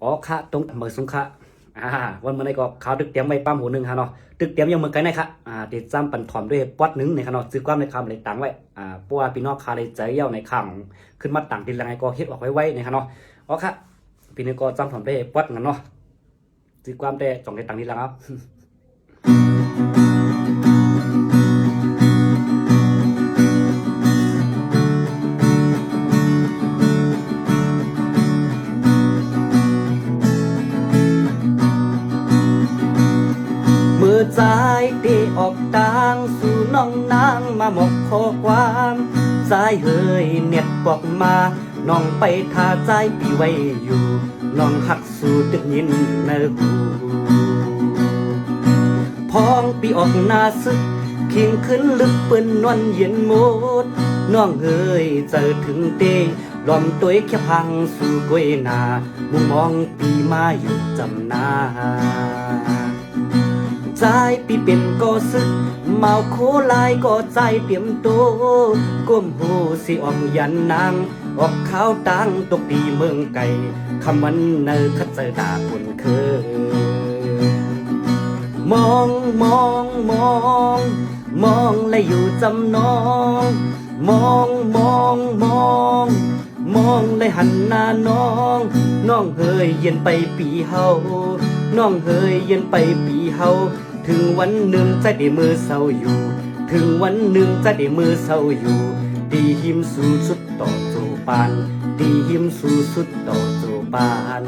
อ๋อค่ะตรงเหมือสุงค่ะอ่าวันเมื่อไหร่ก็ข่าวตึกเตรียมไว้ปั้มหูหนึ่งค่ะเนาะตึกเตรียมยังเมืองไกลนะครับติดจำปันถอมด้วยปอดหนึ่งในค่ะเนาะซื้อความในคำอะไรต่างไว้เพราะว่าพี่น้องคาเลยใจเย้าในข่างขึ้นมาต่างดินละไงก็เฮ็ดออกไว้ในค่ะเนาะอ๋อค่ะพี่นึงก็จำถอมด้วยปอดงั้นเนาะซื้อความแต่จ่องในต่างดินละครับ มือซ้ายตีออกตางสู่น้องนางมาหมกข้อความซ้ายเฮยเน็ตบอกมาน้องไปท่าใจปีไว้อยู่น้องหักสู่ตึกยินในหูพองปีออกหน้าซึกขิงขึ้นลึกเปิ้นนวลเย็นหมดน้องเฮยเจอถึงเตล้อมตัวแค่พังสู่กวยนามุมมองปีมาอยู่จำนา ใจปีเป็นก็ซึกเมาโคลายก็ใจเตรียมตัวก้มหูสิออกยันนางออกข้าวตังตกตีเมืองไก่คำวันเนอคัดเจอดาบนเคยมองมองมองมองและอยู่จำนองมองมองมองมองและหันหน้าน้องน้องเฮยเย็นไปปีเฮาน้องเฮยเย็นไปปีเฮาถึงวันหนึ่งจะได้มือเศร้าอยู่ถึงวันหนึ่งจะได้มือเศร้าอยู่ดีหิมสู่สุดต่อโจปานดีหิมสู่สุดต่อโจปาน